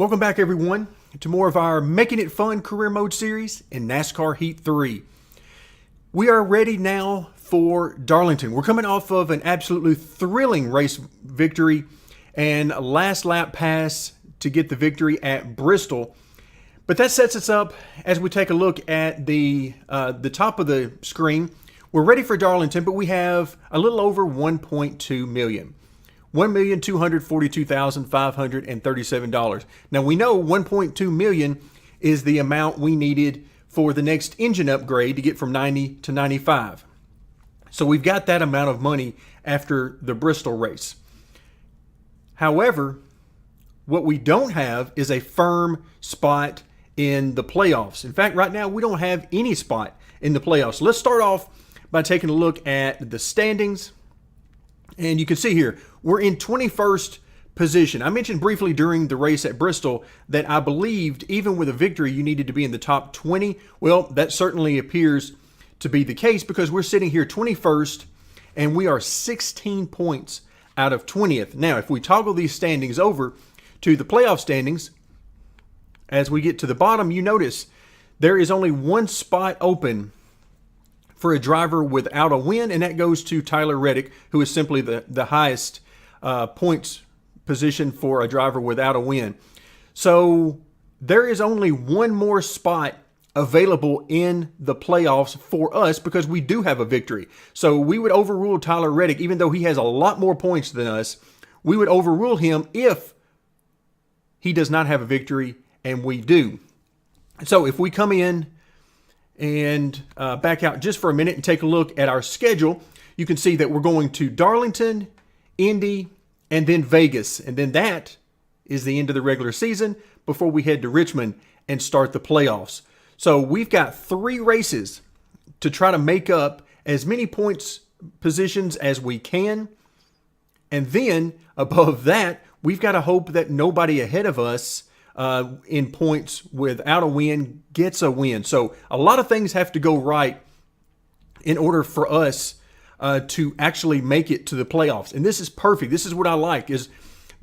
Welcome back, everyone, to more of our Making It Fun career mode series in NASCAR Heat 3. We are ready now for Darlington. We're coming off of an absolutely thrilling race victory and a last lap pass to get the victory at Bristol. But that sets us up as we take a look at the top of the screen. We're ready for Darlington, but we have a little over 1.2 million. $1,242,537. Now we know 1.2 million is the amount we needed for the next engine upgrade to get from 90 to 95. So we've got that amount of money after the Bristol race. However, what we don't have is a firm spot in the playoffs. In fact, right now we don't have any spot in the playoffs. Let's start off by taking a look at the standings. And you can see here, we're in 21st position. I mentioned briefly during the race at Bristol that I believed even with a victory, you needed to be in the top 20. Well, that certainly appears to be the case because we're sitting here 21st and we are 16 points out of 20th. Now, if we toggle these standings over to the playoff standings, as we get to the bottom, you notice there is only one spot open for a driver without a win, and that goes to Tyler Reddick, who is simply the highest points position for a driver without a win. So there is only one more spot available in the playoffs for us because we do have a victory. So we would overrule Tyler Reddick, even though he has a lot more points than us. We would overrule him if he does not have a victory, and we do. So if we come in and back out just for a minute and take a look at our schedule, you can see that we're going to Darlington, Indy, and then Vegas. And then that is the end of the regular season before we head to Richmond and start the playoffs. So we've got 3 races to try to make up as many points positions as we can. And then above that, we've got to hope that nobody ahead of us in points without a win gets a win. So a lot of things have to go right in order for us to actually make it to the playoffs. And this is perfect. This is what I like, is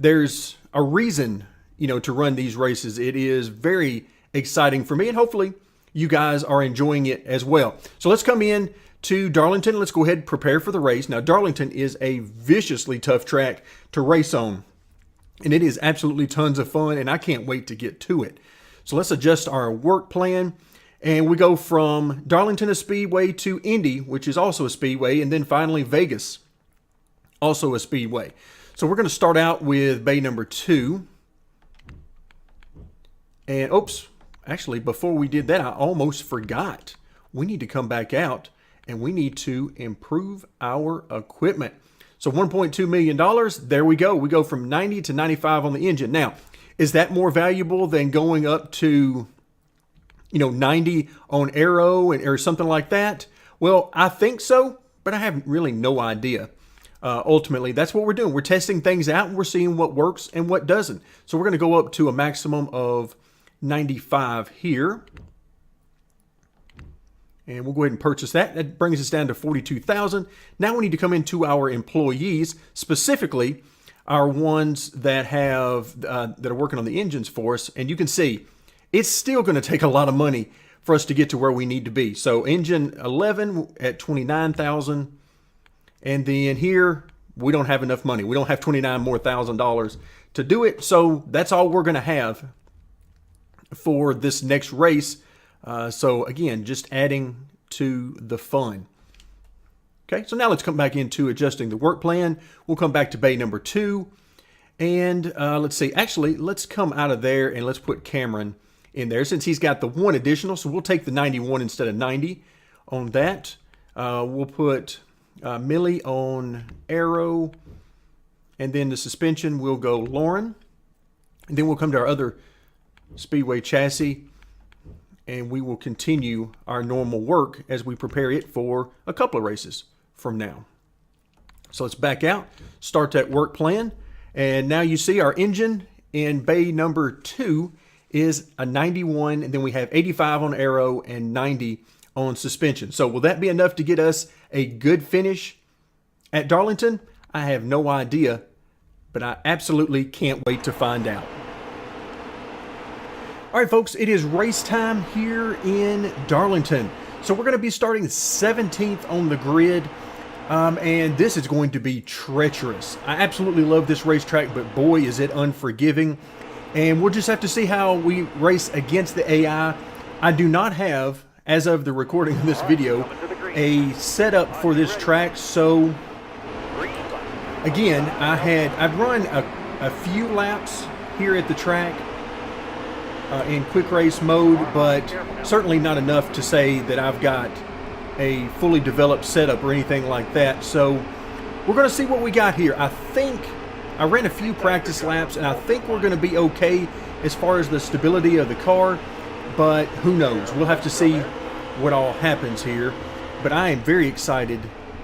there's a reason, to run these races. It is very exciting for me, and hopefully you guys are enjoying it as well. So let's come in to Darlington. Let's go ahead and prepare for the race. Now, Darlington is a viciously tough track to race on, and it is absolutely tons of fun, and I can't wait to get to it. So let's adjust our work plan, and we go from Darlington, a speedway, to Indy, which is also a speedway, and then finally Vegas, also a speedway. So we're going to start out with bay number 2. And oops, actually, before we did that, I almost forgot. We need to come back out, and we need to improve our equipment. So $1.2 million, there we go. We go from 90 to 95 on the engine. Now, is that more valuable than going up to, 90 on aero or something like that? Well, I think so, but I have really no idea. Ultimately, that's what we're doing. We're testing things out, and we're seeing what works and what doesn't. So we're going to go up to a maximum of 95 here. And we'll go ahead and purchase that. That brings us down to $42,000. Now we need to come into our employees, specifically our ones that have that are working on the engines for us. And you can see it's still going to take a lot of money for us to get to where we need to be. So engine 11 at $29,000, and then here we don't have enough money. We don't have $29,000 more to do it. So that's all we're going to have for this next race. So again, just adding to the fun. Okay, so now let's come back into adjusting the work plan. We'll come back to bay number 2. And let's see, actually, let's come out of there and let's put Cameron in there since he's got the 1 additional. So we'll take the 91 instead of 90 on that. We'll put Millie on aero. And then the suspension, we'll go Lauren. And then we'll come to our other speedway chassis, and we will continue our normal work as we prepare it for a couple of races from now. So let's back out, start that work plan, and now you see our engine in bay number 2 is a 91, and then we have 85 on aero and 90 on suspension. So will that be enough to get us a good finish at Darlington? I have no idea, but I absolutely can't wait to find out. All right, folks, it is race time here in Darlington. So we're going to be starting 17th on the grid, and this is going to be treacherous. I absolutely love this racetrack, but boy, is it unforgiving. And we'll just have to see how we race against the AI. I do not have, as of the recording of this video, a setup for this track. So again, I've run a few laps here at the track in quick race mode, but certainly not enough to say that I've got a fully developed setup or anything like that. So we're going to see what we got here. I think I ran a few practice laps, and I think we're going to be okay as far as the stability of the car, but who knows? We'll have to see what all happens here. But I am very excited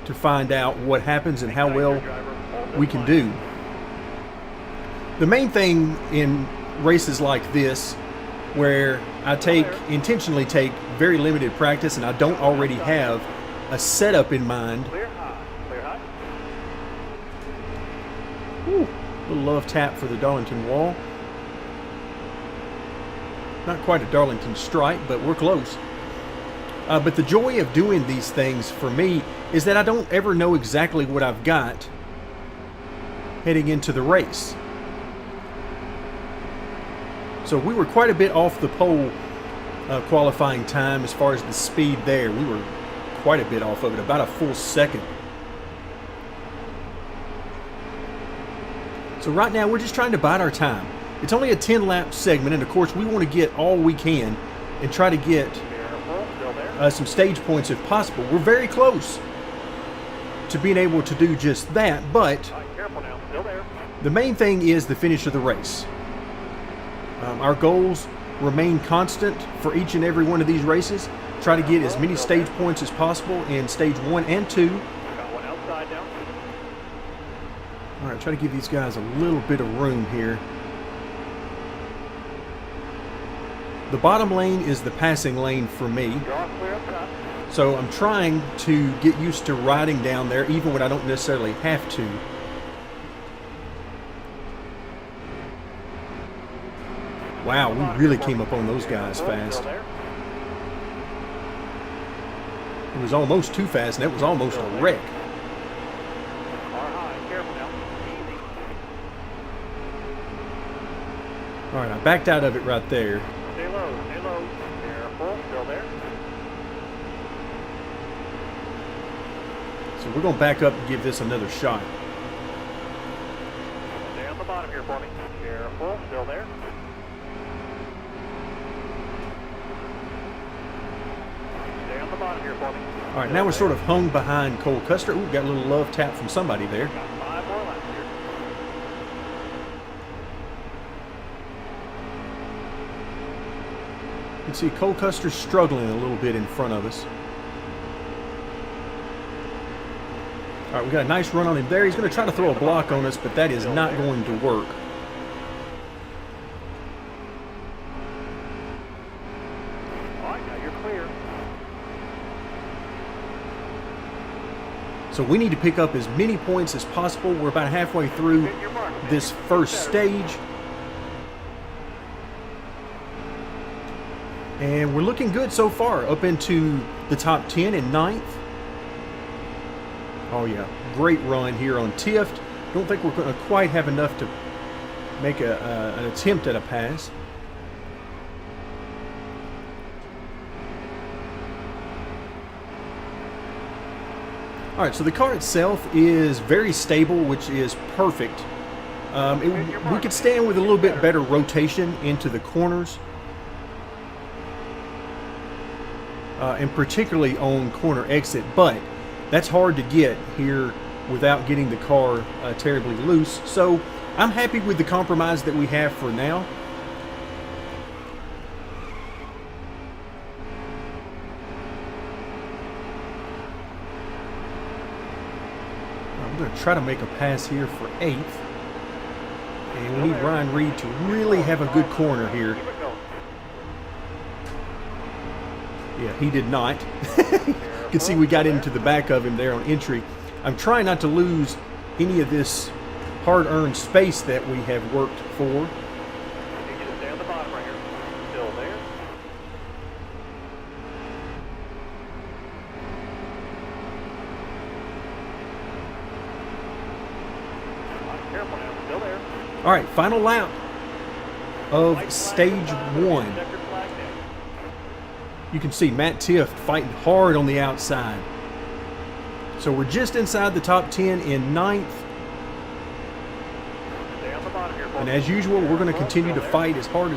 to find out what happens and how well we can do. The main thing in races like this, where I intentionally take very limited practice and I don't already have a setup in mind. Ooh, a little love tap for the Darlington wall. Not quite a Darlington stripe, but we're close. But the joy of doing these things for me is that I don't ever know exactly what I've got heading into the race. So we were quite a bit off the pole qualifying time as far as the speed there. We were quite a bit off of it, about a full second. So right now we're just trying to bide our time. It's only a 10-lap segment, and of course we want to get all we can and try to get some stage points if possible. We're very close to being able to do just that, but the main thing is the finish of the race. Our goals remain constant for each and every one of these races. Try to get as many stage points as possible in stage 1 and 2. All right, try to give these guys a little bit of room here. The bottom lane is the passing lane for me. So I'm trying to get used to riding down there even when I don't necessarily have to. Wow, we really came up on those guys fast. It was almost too fast, and it was almost a wreck. All right, I backed out of it right there. Stay low, careful, still there. So we're going to back up and give this another shot. Stay on the bottom here for me. Careful, still there. All right, now we're sort of hung behind Cole Custer. Ooh, got a little love tap from somebody there. Got 5 more laps here. You can see Cole Custer struggling a little bit in front of us. All right, we got a nice run on him there. He's going to try to throw a block on us, but that is not going to work. All right, now you're clear. So we need to pick up as many points as possible. We're about halfway through this first stage. And we're looking good so far, up into the top 10 and 9th. Oh yeah, great run here on Tift. Don't think we're going to quite have enough to make an attempt at a pass. All right, so the car itself is very stable, which is perfect. We could stand with a little bit better rotation into the corners, and particularly on corner exit, but that's hard to get here without getting the car terribly loose. So I'm happy with the compromise that we have for now. I'm going to try to make a pass here for 8th. And we need Ryan Reed to really have a good corner here. Yeah, he did not. You can see we got into the back of him there on entry. I'm trying not to lose any of this hard-earned space that we have worked for. still there. Careful now, still there. All right, final lap of stage one. Checkered flag down. You can see Matt Tift fighting hard on the outside. So we're just inside the top 10 in ninth. Stay on the bottom here, And as usual, we're going to continue to fight as hard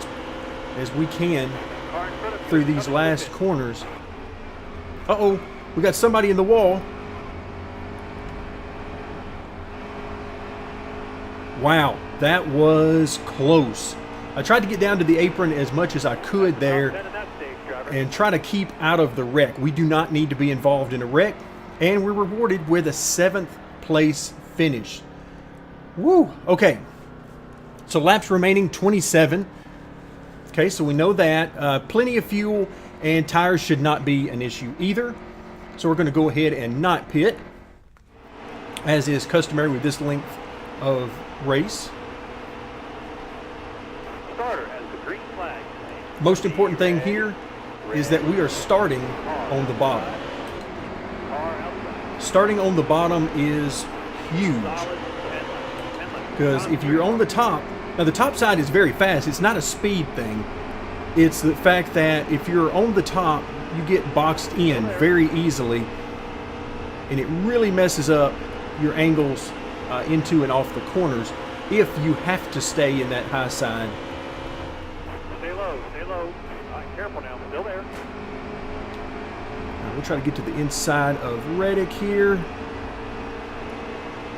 as we can Car in front of you through is these coming last to corners. Uh-oh, we got somebody in the wall. Wow, that was close. I tried to get down to the apron as much as I could the there top 10 in that stage, driver. and try to keep out of the wreck. We do not need to be involved in a wreck, and we're rewarded with a 7th place finish. Woo, okay. So laps remaining 27. Okay, so we know that. Plenty of fuel, and tires should not be an issue either. So we're going to go ahead and not pit, as is customary with this length of race. Starter has the green flag. Most important thing here is that we are starting on the bottom. Car outside. Starting on the bottom is huge, Solid 10 laps. because if you're on the top, now the top side is very fast. It's not a speed thing. It's the fact that if you're on the top, you get boxed in very easily, and it really messes up your angles into and off the corners if you have to stay in that high side. Stay low, stay low. All right, careful now, still there. We'll try to get to the inside of Reddick here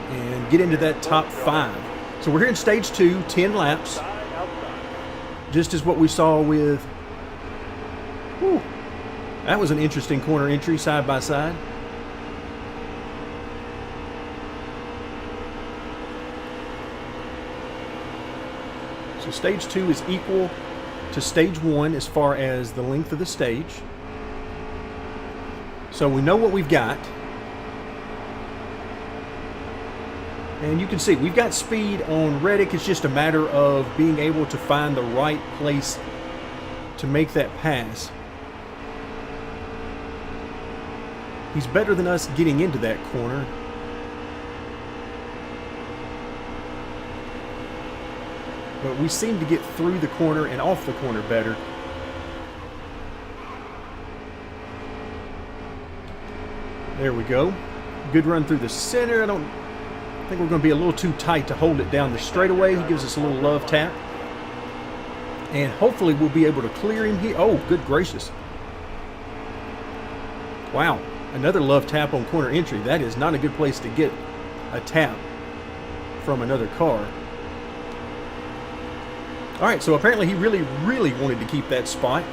and get into that top 5. So we're here in stage 2, 10 laps, Outside. just as what we saw with, whew, that was an interesting corner entry side by side. So stage 2 is equal to stage 1 as far as the length of the stage. So we know what we've got. And you can see we've got speed on Reddick. It's just a matter of being able to find the right place to make that pass. He's better than us getting into that corner. But we seem to get through the corner and off the corner better. There we go. Good run through the center. I think we're going to be a little too tight to hold it down the straightaway. He gives us a little love tap. And hopefully we'll be able to clear him here. Oh, good gracious. Wow. Another love tap on corner entry. That is not a good place to get a tap from another car. All right, so apparently he really, really wanted to keep that spot.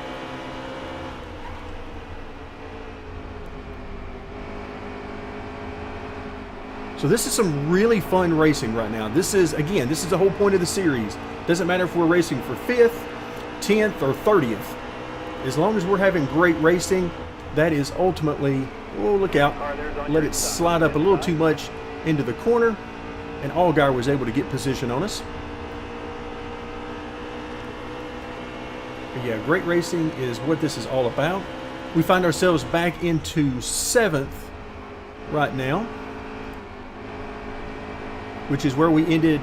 So this is some really fun racing right now. This is, again, this is the whole point of the series. Doesn't matter if we're racing for 5th, 10th, or 30th. As long as we're having great racing, that is ultimately, oh, look out. Let it slide up a little too much into the corner, and Allgaier was able to get position on us. But yeah, great racing is what this is all about. We find ourselves back into 7th right now, which is where we ended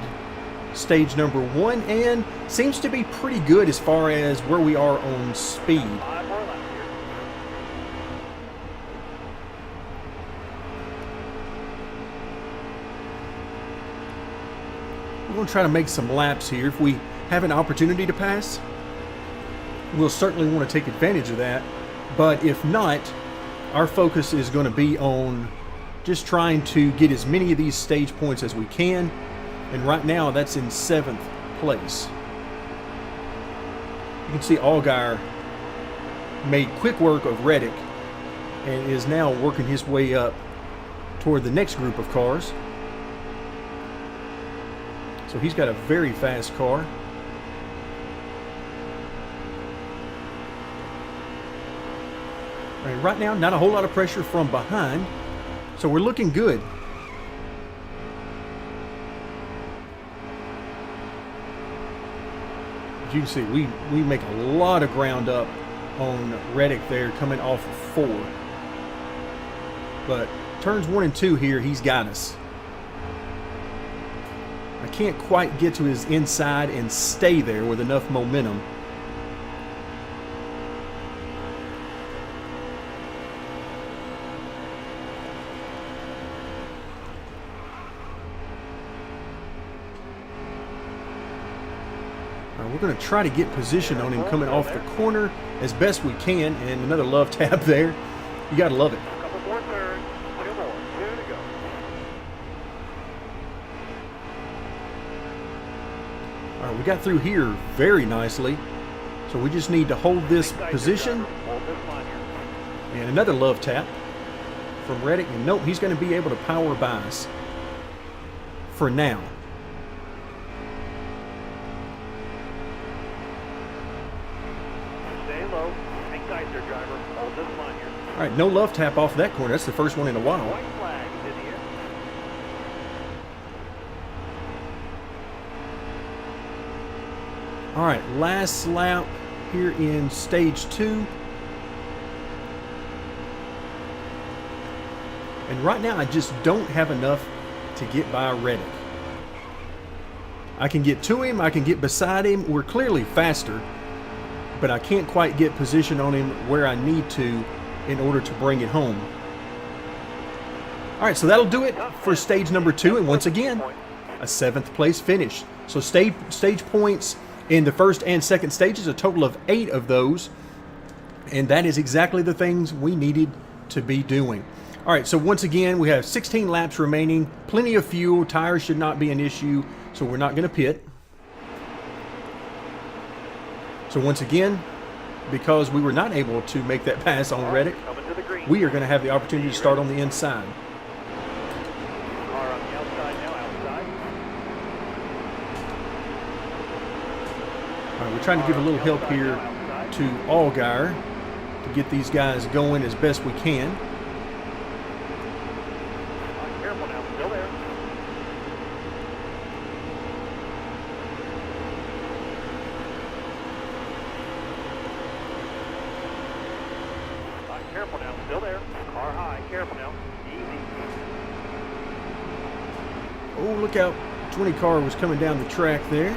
stage number 1, and seems to be pretty good as far as where we are on speed. 5 more laps here. We're going to try to make some laps here. If we have an opportunity to pass, we'll certainly want to take advantage of that. But if not, our focus is going to be on just trying to get as many of these stage points as we can. And right now, that's in 7th place. You can see Allgaier made quick work of Reddick and is now working his way up toward the next group of cars. So he's got a very fast car. And right now, not a whole lot of pressure from behind, so we're looking good. As you can see, we make a lot of ground up on Reddick there coming off of 4. But turns 1 and 2 here, he's got us. I can't quite get to his inside and stay there with enough momentum. We're going to try to get position on him coming off the corner as best we can, and another love tap there. You got to love it. A couple more turns. 2 more. 2 to go. All right, we got through here very nicely. So we just need to hold this position. Hold this line here. And another love tap from Reddick. And nope, he's going to be able to power by us for now. Stay low. Hang tight there, driver. Hold this line here. All right, no love tap off that corner. That's the first one in a while. White flag is in the air. All right, last lap here in stage 2. And right now, I just don't have enough to get by Reddick. I can get to him, I can get beside him. We're clearly faster, but I can't quite get position on him where I need to in order to bring it home. All right, so that'll do it for stage number 2. And once again, a 7th place finish. So stage points in the first and second stages, a total of 8 of those. And that is exactly the things we needed to be doing. All right, so once again, we have 16 laps remaining, plenty of fuel, tires should not be an issue, so we're not going to pit. So once again, because we were not able to make that pass on Reddick, Coming to the green. we are going to have the opportunity to start on the inside. Car on the outside now, outside. All right, we're trying to give a little help here to Allgaier to get these guys going as best we can. Careful now, still there. Careful now, still there. Car high, careful now. Easy. Oh, look out. 20 car was coming down the track there.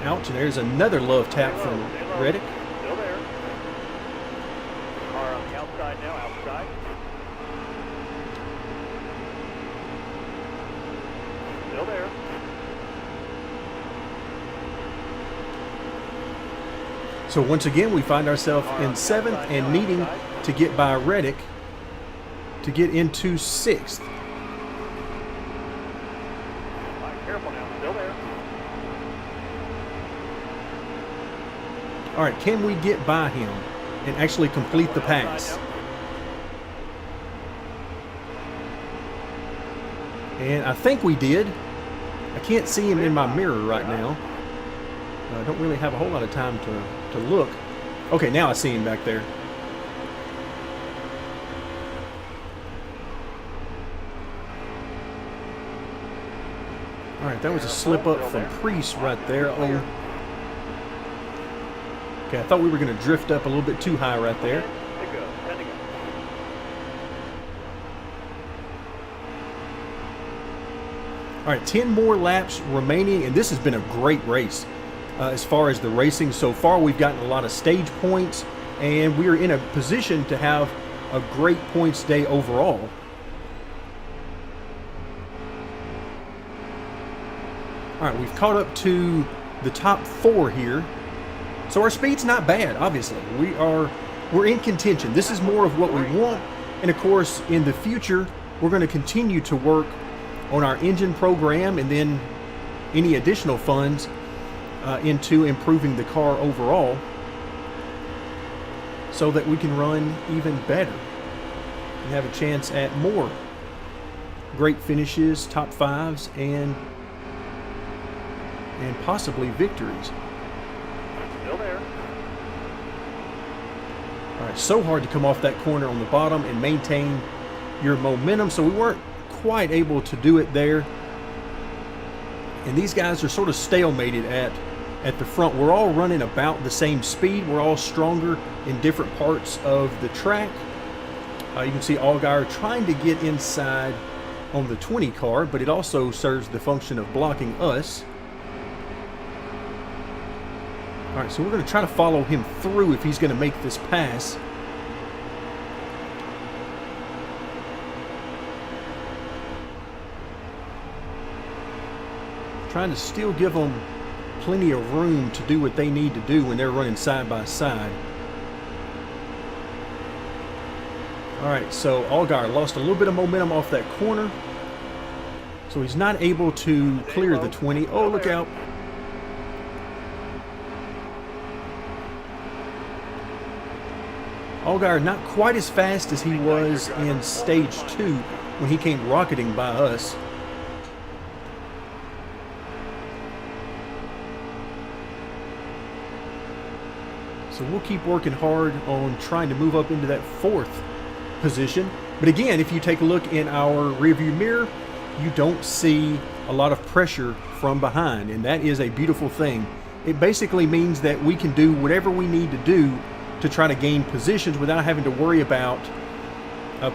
Ouch, and there's another love tap Stay from low, stay low. Reddick. Still there. Car on the outside now, outside. Still there. So once again, we find ourselves in 7th and needing to get by Reddick to get into 6th. Careful now, still there. All right, can we get by him and actually complete the pass? And I think we did. I can't see him in my mirror right now. I don't really have a whole lot of time to look. Okay, now I see him back there. All right, that was a slip up from Priest right there. Oh. Okay, I thought we were going to drift up a little bit too high right there. 10 to go, 10 to go. All right, 10 more laps remaining, and this has been a great race. As far as the racing so far, we've gotten a lot of stage points, and we are in a position to have a great points day overall. All right, we've caught up to the top 4 here. So our speed's not bad, obviously. We're in contention. This is more of what we want. And of course, in the future, we're going to continue to work on our engine program and then any additional funds into improving the car overall so that we can run even better and have a chance at more great finishes, top 5s, and possibly victories. Still there. All right, so hard to come off that corner on the bottom and maintain your momentum, so we weren't quite able to do it there. And these guys are sort of stalemated at at the front. We're all running about the same speed. We're all stronger in different parts of the track. You can see Allgaier trying to get inside on the 20 car, but it also serves the function of blocking us. All right, so we're going to try to follow him through if he's going to make this pass. Trying to still give them plenty of room to do what they need to do when they're running side by side. All right, so Allgaier lost a little bit of momentum off that corner, so he's not able to clear the 20. Oh, look out. Allgaier not quite as fast as he was in stage 2 when he came rocketing by us. So we'll keep working hard on trying to move up into that 4th position. But again, if you take a look in our rearview mirror, you don't see a lot of pressure from behind, and that is a beautiful thing. It basically means that we can do whatever we need to do to try to gain positions without having to worry about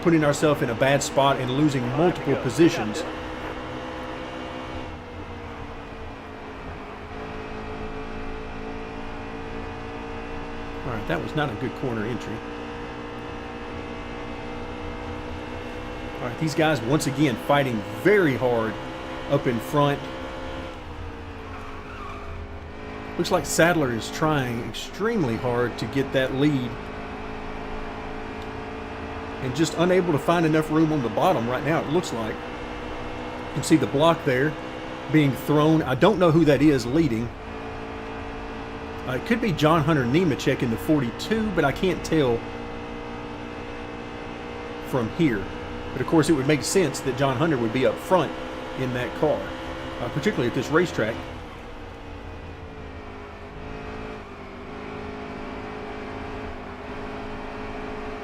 putting ourselves in a bad spot and losing multiple positions. All right, that was not a good corner entry. All right, these guys once again fighting very hard up in front. Looks like Sadler is trying extremely hard to get that lead and just unable to find enough room on the bottom right now, it looks like. You can see the block there being thrown. I don't know who that is leading. It could be John Hunter Nemechek in the 42, but I can't tell from here. But of course it would make sense that John Hunter would be up front in that car, particularly at this racetrack.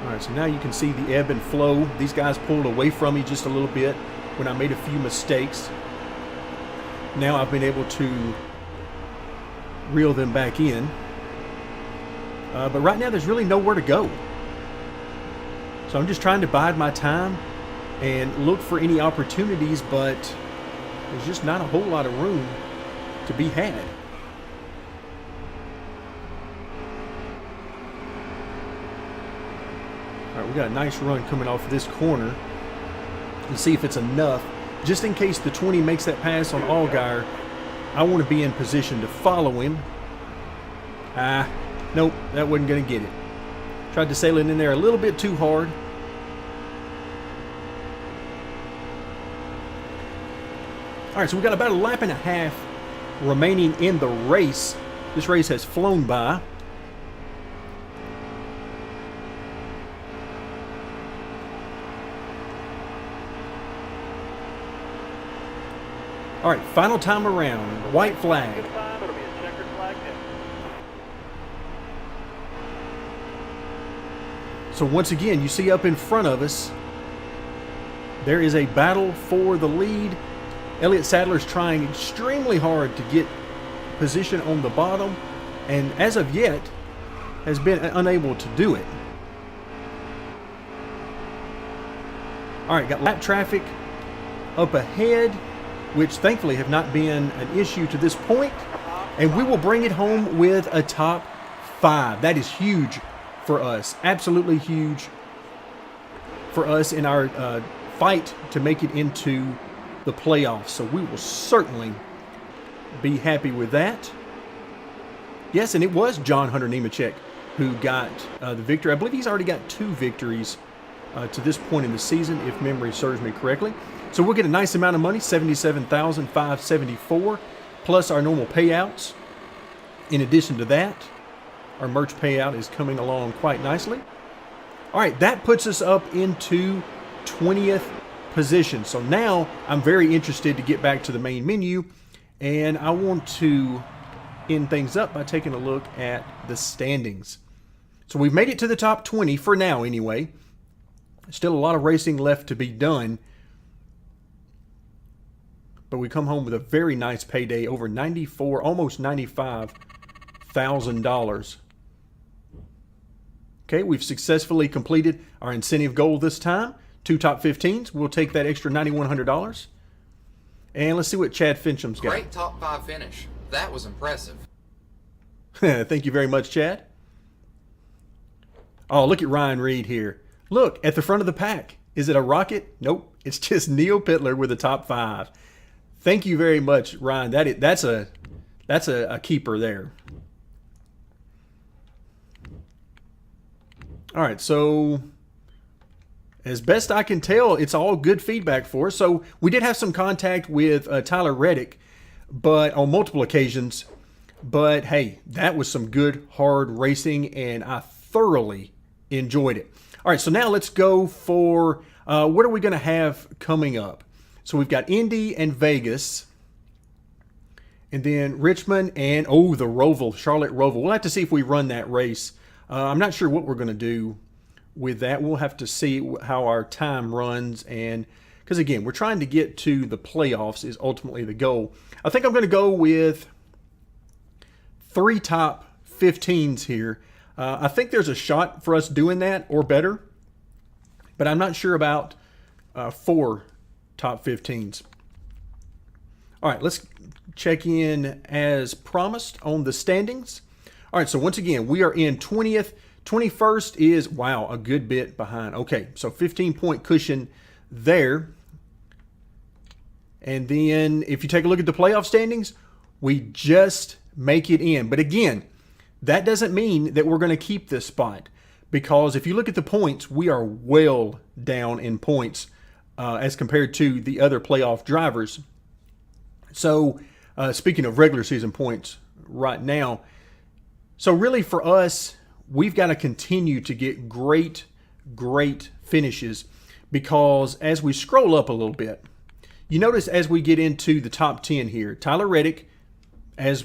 All right, so now you can see the ebb and flow. These guys pulled away from me just a little bit when I made a few mistakes. Now I've been able to reel them back in. But right now there's really nowhere to go. So I'm just trying to bide my time and look for any opportunities, but there's just not a whole lot of room to be had. All right, we got a nice run coming off this corner. Let's see if it's enough. Just in case the 20 makes that pass on Allgaier, I want to be in position to follow him. Nope, that wasn't going to get it. Tried to sail it in there a little bit too hard. All right, so we've got about a lap and a half remaining in the race. This race has flown by. All right, final time around. White flag. It'll be a checkered flag then. So once again, you see up in front of us, there is a battle for the lead. Elliott Sadler's trying extremely hard to get position on the bottom, and as of yet, has been unable to do it. All right, got lap traffic up ahead, which thankfully have not been an issue to this point, and we will bring it home with a top 5. That is huge for us, absolutely huge for us in our fight to make it into the playoffs. So we will certainly be happy with that. Yes, and it was John Hunter Nemechek who got the victory. I believe he's already got 2 victories to this point in the season, if memory serves me correctly. So we'll get a nice amount of money, $77,574, plus our normal payouts. In addition to that, our merch payout is coming along quite nicely. All right, that puts us up into 20th position. So now I'm very interested to get back to the main menu, and I want to end things up by taking a look at the standings. So we've made it to the top 20 for now anyway. Still a lot of racing left to be done. but we come home with a very nice payday, over $94, almost $95,000. Okay, we've successfully completed our incentive goal this time. 2 top 15s. We'll take that extra $9,100. And let's see what Chad Fincham's got. Great top 5 finish. That was impressive. Thank you very much, Chad. Oh, look at Ryan Reed here. Look, at the front of the pack. Is it a rocket? Nope. It's just Neil Pittler with a top 5. Thank you very much, Ryan. That's a keeper there. All right, so as best I can tell, it's all good feedback for us. So we did have some contact with Tyler Reddick, but on multiple occasions. But hey, that was some good, hard racing, and I thoroughly enjoyed it. All right, so now let's go for what are we going to have coming up? So we've got Indy and Vegas, and then Richmond and, the Roval, Charlotte Roval. We'll have to see if we run that race. I'm not sure what we're going to do with that. We'll have to see how our time runs, and because again, we're trying to get to the playoffs is ultimately the goal. I think I'm going to go with 3 top 15s here. I think there's a shot for us doing that or better, but I'm not sure about 4 top 15s. All right, let's check in as promised on the standings. All right, so once again, we are in 20th. 21st is, wow, a good bit behind. Okay, so 15-point cushion there. And then if you take a look at the playoff standings, we just make it in. But again, that doesn't mean that we're going to keep this spot, because if you look at the points, we are well down in points as compared to the other playoff drivers. So speaking of regular season points right now, so really for us, we've got to continue to get great finishes, because as we scroll up a little bit, you notice as we get into the top 10 here, Tyler Reddick, as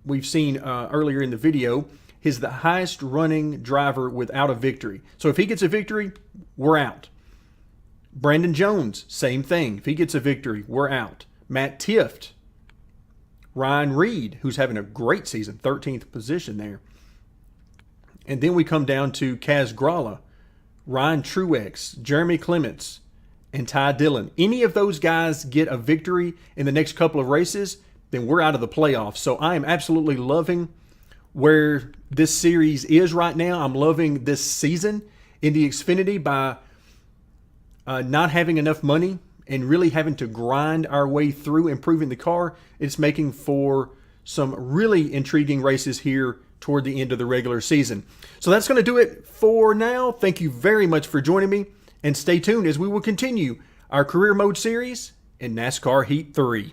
we've seen earlier in the video, is the highest running driver without a victory. So if he gets a victory, we're out. Brandon Jones, same thing. If he gets a victory, we're out. Matt Tifft, Ryan Reed, who's having a great season, 13th position there. And then we come down to Kaz Gralla, Ryan Truex, Jeremy Clements, and Ty Dillon. Any of those guys get a victory in the next couple of races, then we're out of the playoffs. So I am absolutely loving where this series is right now. I'm loving this season in the Xfinity by not having enough money and really having to grind our way through improving the car. It's making for some really intriguing races here toward the end of the regular season. So that's going to do it for now. Thank you very much for joining me, and stay tuned as we will continue our career mode series in NASCAR Heat 3.